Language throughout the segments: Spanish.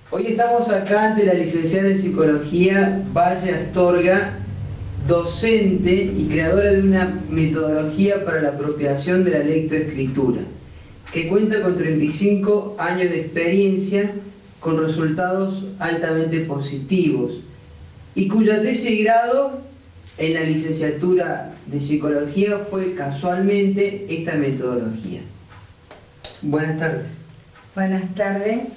Hoy estamos acá ante la licenciada en Psicología Valle Astorga, docente y creadora de una metodología para la apropiación de la lectoescritura, que cuenta con 35 años de experiencia con resultados altamente positivos y cuya tesis de grado en la licenciatura de Psicología fue casualmente esta metodología. Buenas tardes. Buenas tardes.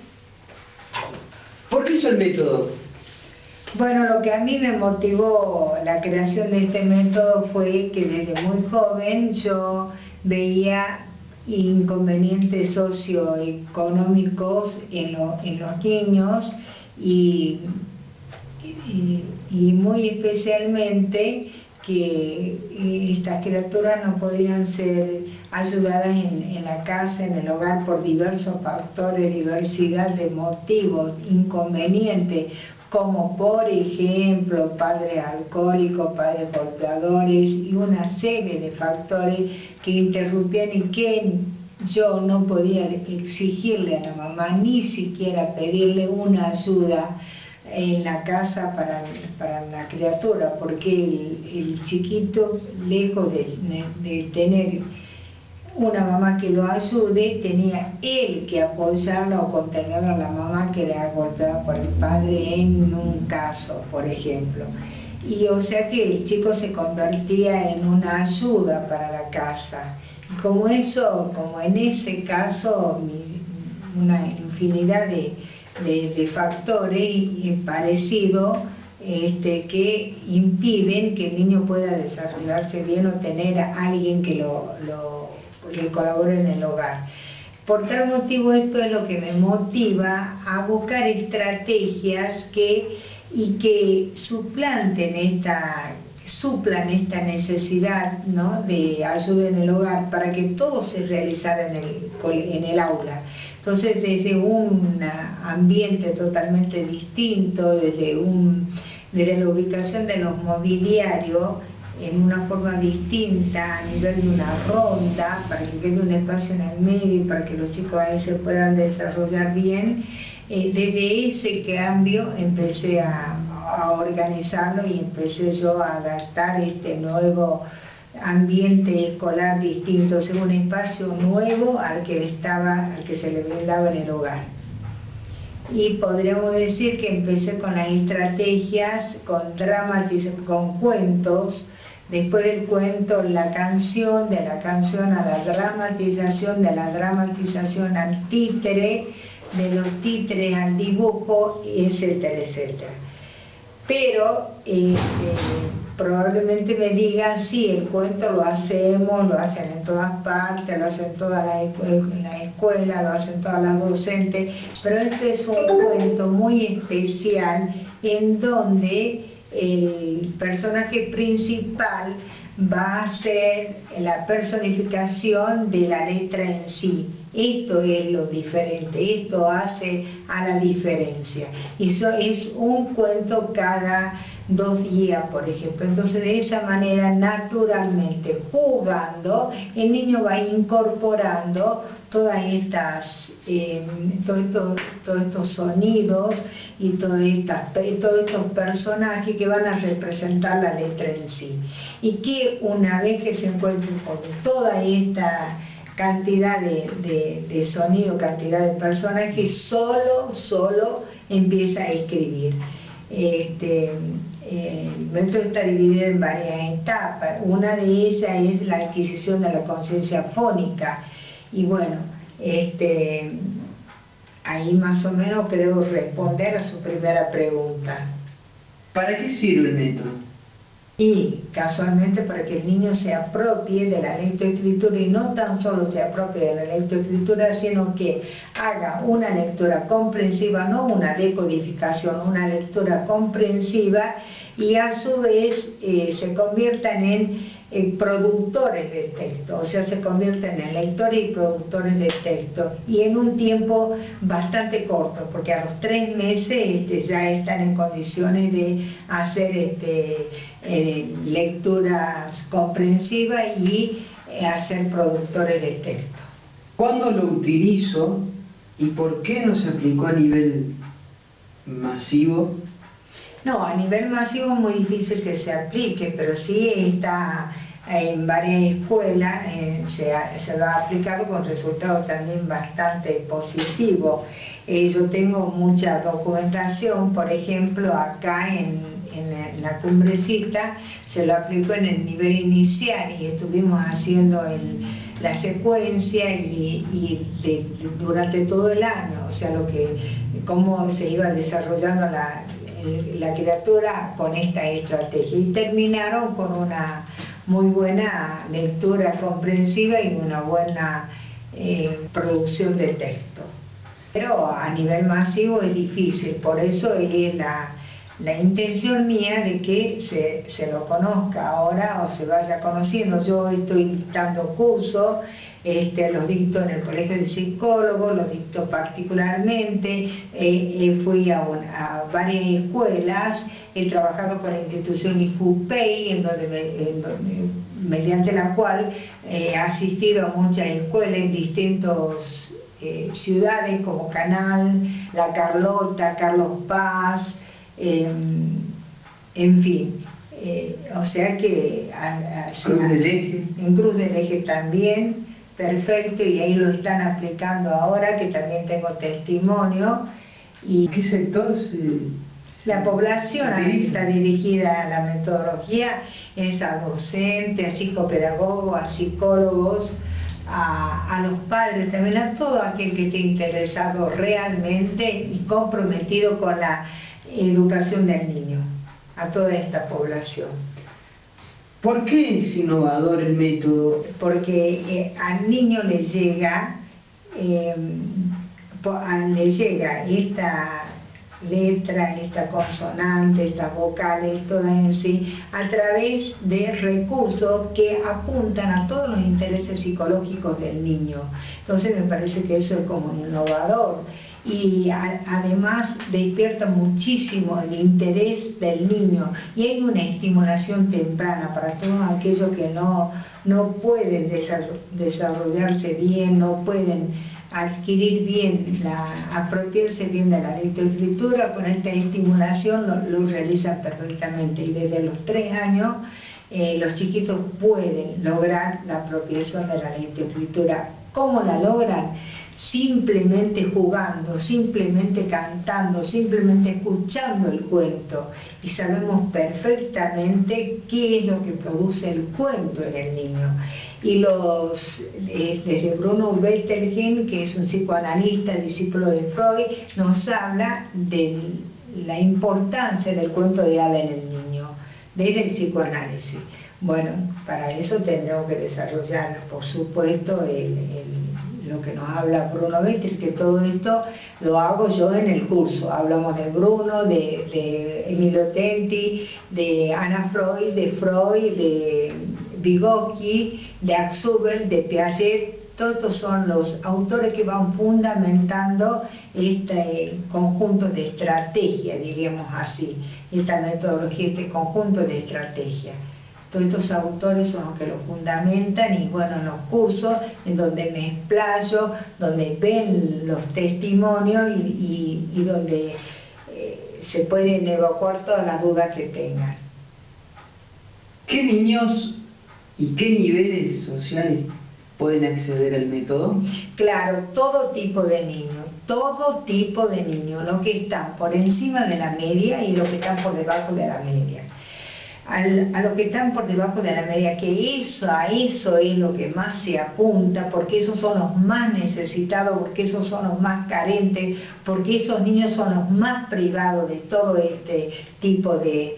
¿Por qué hizo el método? Bueno, lo que a mí me motivó la creación de este método fue que desde muy joven yo veía inconvenientes socioeconómicos en los niños y muy especialmente que estas criaturas no podían ser ayudadas en la casa, en el hogar, por diversos factores, diversidad de motivos, inconvenientes, como por ejemplo padres alcohólicos, padres golpeadores y una serie de factores que interrumpían y que yo no podía exigirle a la mamá, ni siquiera pedirle una ayuda en la casa para la criatura, porque el chiquito, lejos de tener una mamá que lo ayude, tenía él que apoyarla o contener a la mamá que era golpeada por el padre en un caso, por ejemplo. Y o sea que el chico se convertía en una ayuda para la casa. Y como en ese caso, una infinidad de factores parecidos que impiden que el niño pueda desarrollarse bien o tener a alguien que le colabore en el hogar. Por tal motivo, esto es lo que me motiva a buscar estrategias que suplan esta necesidad, ¿no?, de ayuda en el hogar, para que todo se realizara en el aula. Entonces, desde un ambiente totalmente distinto, desde la ubicación de los mobiliarios, en una forma distinta, a nivel de una ronda, para que quede un espacio en el medio y para que los chicos ahí se puedan desarrollar bien, desde ese cambio empecé a organizarlo y empecé yo a adaptar este nuevo ambiente escolar distinto, o sea, un espacio nuevo al que se le brindaba en el hogar. Y podríamos decir que empecé con las estrategias, con cuentos, después del cuento la canción, de la canción a la dramatización, de la dramatización al títere, de los títeres al dibujo, etcétera, etcétera. Pero probablemente me digan, sí, el cuento lo hacen en todas partes, lo hacen todas las escuelas, lo hacen todas las docentes, pero este es un cuento muy especial en donde el personaje principal va a ser la personificación de la letra en sí. Esto es lo diferente, esto hace a la diferencia. Y eso es un cuento cada 2 días, por ejemplo. Entonces, de esa manera, naturalmente, jugando, el niño va incorporando todos estos sonidos y todos estos personajes que van a representar la letra en sí. Y que una vez que se encuentren con toda esta cantidad de sonido, cantidad de personajes, solo empieza a escribir. El método está dividido en varias etapas. Una de ellas es la adquisición de la conciencia fónica. Y bueno, ahí más o menos creo responder a su primera pregunta. ¿Para qué sirve el método? Y casualmente para que el niño se apropie de la lectoescritura, y no tan solo se apropie de la lectoescritura, sino que haga una lectura comprensiva, no una decodificación, una lectura comprensiva, y a su vez se conviertan en productores del texto, o sea, se convierten en lectores y productores del texto, y en un tiempo bastante corto, porque a los 3 meses ya están en condiciones de hacer lecturas comprensivas y hacer productores del texto. ¿Cuándo lo utilizo y por qué no se aplicó a nivel masivo? No, a nivel masivo es muy difícil que se aplique, pero sí está en varias escuelas, se lo ha aplicado con resultados también bastante positivos. Yo tengo mucha documentación, por ejemplo, acá en la Cumbrecita se lo aplicó en el nivel inicial y estuvimos haciendo la secuencia durante todo el año, o sea, cómo se iba desarrollando la criatura con esta estrategia, y terminaron con una muy buena lectura comprensiva y una buena producción de texto. Pero a nivel masivo es difícil, por eso es la intención mía de que se lo conozca ahora o se vaya conociendo. Yo estoy dictando cursos, los dicto en el Colegio de Psicólogos, los dicto particularmente, fui a varias escuelas, he trabajado con la institución IFUPEI, mediante la cual he asistido a muchas escuelas en distintas ciudades como Canal, La Carlota, Carlos Paz, en fin, o sea que Cruz del Eje. En Cruz del Eje también, perfecto, y ahí lo están aplicando ahora, que también tengo testimonio. ¿Y qué sector La población está dirigida a la metodología, es a docentes, a psicopedagogos, a psicólogos, a los padres, también a todo aquel que esté interesado realmente y comprometido con la educación del niño, a toda esta población. ¿Por qué es innovador el método? Porque al niño le llega esta letra, esta consonante, estas vocales, todas en sí, a través de recursos que apuntan a todos los intereses psicológicos del niño. Entonces me parece que eso es como innovador. Y además despierta muchísimo el interés del niño y hay una estimulación temprana para todos aquellos que no pueden desarrollarse bien, no pueden adquirir bien, apropiarse bien de la lectoescritura. Con esta estimulación lo realizan perfectamente y desde los 3 años los chiquitos pueden lograr la apropiación de la lectoescritura. ¿Cómo la logran? Simplemente jugando, simplemente cantando, simplemente escuchando el cuento. Y sabemos perfectamente qué es lo que produce el cuento en el niño. Y desde Bruno Bettelheim, que es un psicoanalista, discípulo de Freud, nos habla de la importancia del cuento de hadas en el niño, desde el psicoanálisis. Bueno, para eso tendremos que desarrollar, por supuesto, lo que nos habla Bruno Bettelheim, que todo esto lo hago yo en el curso. Hablamos de Bruno, de Emilio Tenti, de Anna Freud, de Vygotsky, de Axubel, de Piaget. Todos estos son los autores que van fundamentando este conjunto de estrategia, diríamos así, esta metodología, este conjunto de estrategia. Todos estos autores son los que lo fundamentan y bueno, en los cursos en donde me explayo, donde ven los testimonios y donde se pueden evacuar todas las dudas que tengan. ¿Qué niños y qué niveles sociales pueden acceder al método? Claro, todo tipo de niños, los que están por encima de la media y los que están por debajo de la media. A los que están por debajo de la media, que a eso es lo que más se apunta, porque esos son los más necesitados, porque esos son los más carentes, porque esos niños son los más privados de todo este tipo de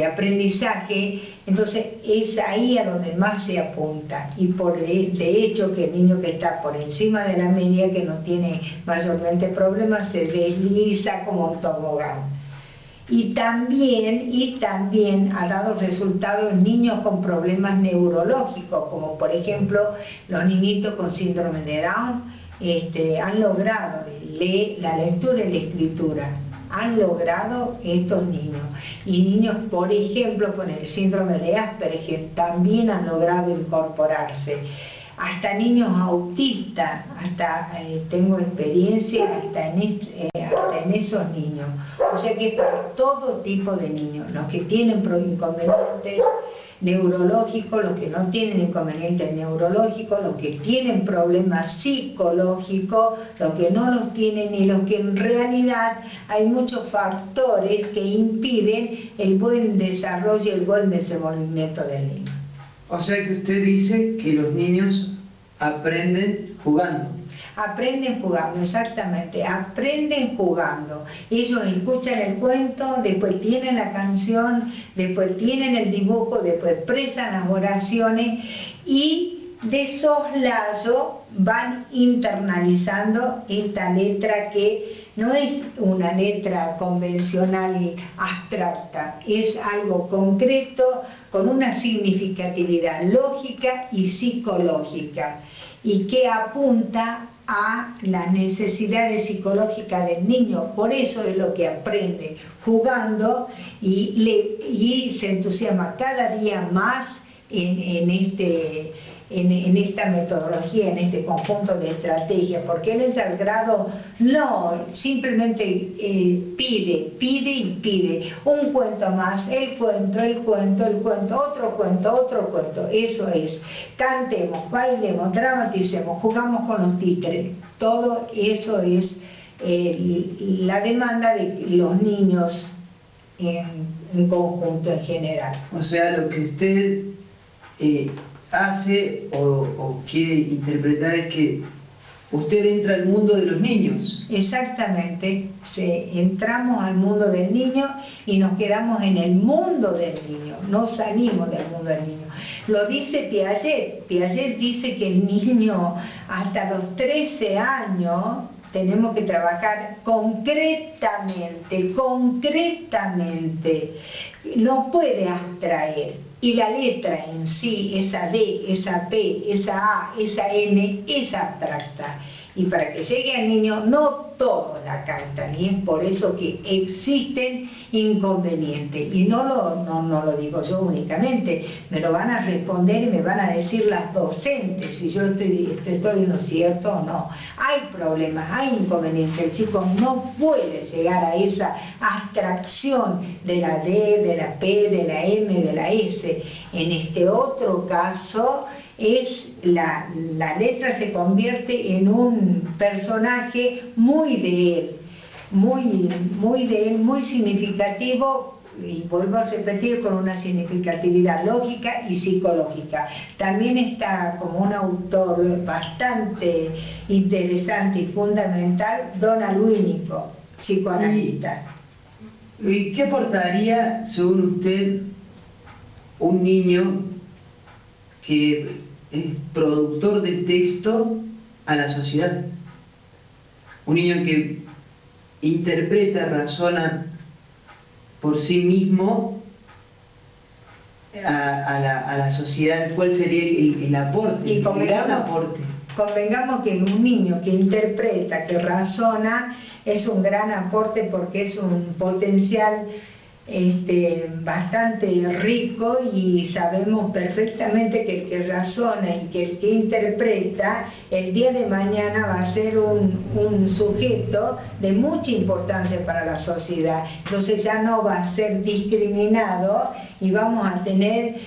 aprendizaje. Entonces es ahí a donde más se apunta, y de hecho que el niño que está por encima de la media, que no tiene mayormente problemas, se desliza como un tobogán. Y también ha dado resultados en niños con problemas neurológicos, como por ejemplo los niñitos con síndrome de Down, han logrado la lectura y la escritura. Han logrado estos niños. Y niños, por ejemplo, con el síndrome de Asperger también han logrado incorporarse. hasta niños autistas, hasta tengo experiencia hasta en esos niños. O sea que es para todo tipo de niños, los que tienen inconvenientes neurológicos, los que no tienen inconvenientes neurológicos, los que tienen problemas psicológicos, los que no los tienen y los que en realidad hay muchos factores que impiden el buen desarrollo y el buen desenvolvimiento del niño. O sea que usted dice que los niños aprenden jugando. Aprenden jugando, exactamente, aprenden jugando. Ellos escuchan el cuento, después tienen la canción, después tienen el dibujo, después expresan las oraciones y de soslayo van internalizando esta letra que no es una letra convencional y abstracta, es algo concreto con una significatividad lógica y psicológica y que apunta a las necesidades psicológicas del niño. Por eso es lo que aprende jugando y se entusiasma cada día más en esta metodología, en este conjunto de estrategias, porque él entra al grado, no, simplemente pide y pide, un cuento más, el cuento, otro cuento, eso es, cantemos, bailemos, dramaticemos, jugamos con los títeres, todo eso es la demanda de los niños en conjunto en general. O sea, lo que usted hace o quiere interpretar es que usted entra al mundo de los niños. Exactamente, entramos al mundo del niño y nos quedamos en el mundo del niño, no salimos del mundo del niño. Lo dice Piaget. Piaget dice que el niño hasta los 13 años tenemos que trabajar concretamente, no puede abstraer. Y la letra en sí, esa D, esa P, esa A, esa N, es abstracta. Y para que llegue al niño, no todos la cantan, y es por eso que existen inconvenientes. Y no lo digo yo únicamente, me lo van a responder y me van a decir las docentes si yo estoy en lo cierto o no. Hay problemas, hay inconvenientes, el chico no puede llegar a esa abstracción de la D, de la P, de la M, de la S. En este otro caso, la letra se convierte en un personaje muy de él, muy significativo, y vuelvo a repetir, con una significatividad lógica y psicológica. También está como un autor bastante interesante y fundamental, Don Alwínico, psicoanalista. ¿Y qué aportaría, según usted, un niño que es productor de texto a la sociedad? Un niño que interpreta, razona por sí mismo a la sociedad. ¿Cuál sería el aporte, el gran aporte? Convengamos que un niño que interpreta, que razona, es un gran aporte porque es un potencial bastante rico, y sabemos perfectamente que el que razona y que el que interpreta el día de mañana va a ser un sujeto de mucha importancia para la sociedad. Entonces ya no va a ser discriminado y vamos a tener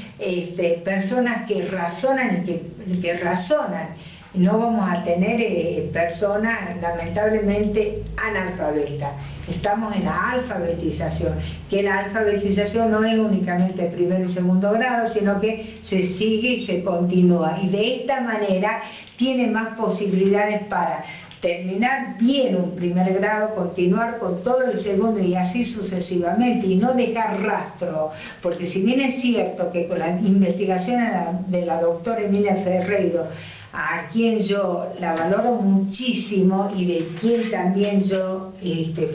personas que razonan y que razonan. No vamos a tener personas lamentablemente analfabetas. Estamos en la alfabetización, que la alfabetización no es únicamente primer y segundo grado, sino que se sigue y se continúa. Y de esta manera tiene más posibilidades para terminar bien un primer grado, continuar con todo el segundo y así sucesivamente, y no dejar rastro, porque si bien es cierto que con las investigaciones de la doctora Emilia Ferreiro, a quien yo la valoro muchísimo y de quien también yo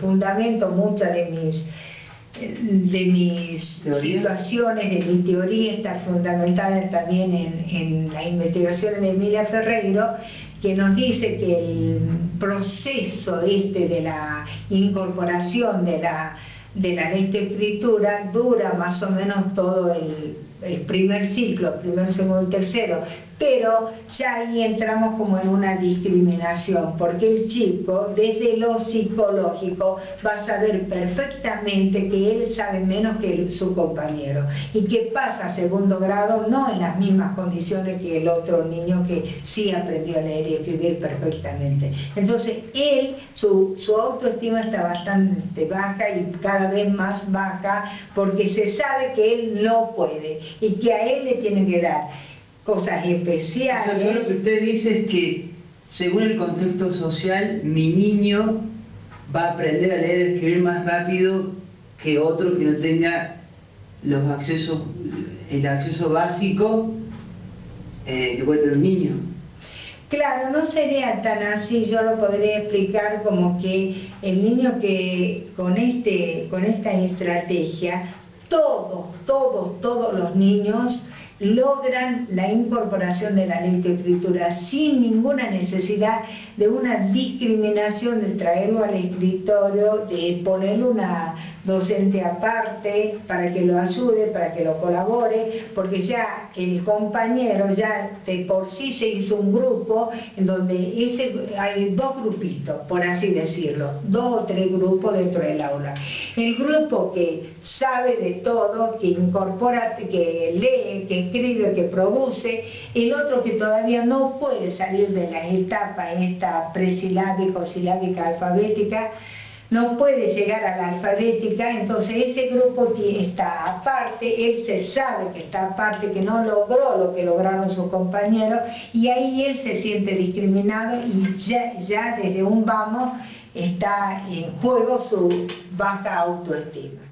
fundamento muchas de mis situaciones, de mi teoría, está fundamentada también en las investigaciones de Emilia Ferreiro, que nos dice que el proceso de la incorporación de la lectoescritura dura más o menos todo el primer ciclo, primero, segundo y tercero, Pero ya ahí entramos como en una discriminación, porque el chico desde lo psicológico va a saber perfectamente que él sabe menos que su compañero y que pasa a segundo grado no en las mismas condiciones que el otro niño que sí aprendió a leer y escribir perfectamente. Entonces él, su autoestima está bastante baja y cada vez más baja porque se sabe que él no puede y que a él le tienen que dar cosas especiales. O sea, lo que usted dice es que según el contexto social, mi niño va a aprender a leer y escribir más rápido que otro que no tenga el acceso básico que puede tener un niño. Claro, no sería tan así, yo lo podría explicar como que el niño que con esta estrategia, todos los niños logran la incorporación de la lectoescritura sin ninguna necesidad de una discriminación, de traerlo al escritorio, de ponerle una docente aparte para que lo ayude, para que lo colabore, porque ya el compañero ya de por sí se hizo un grupo en donde hay dos grupitos, por así decirlo, 2 o 3 grupos dentro del aula. El grupo que sabe de todo, que incorpora, que lee, que escribe, que produce, el otro que todavía no puede salir de las etapas esta presilábica o silábica alfabética, no puede llegar a la alfabética, entonces ese grupo está aparte, él se sabe que está aparte, que no logró lo que lograron sus compañeros, y ahí él se siente discriminado y ya desde un vamos está en juego su baja autoestima.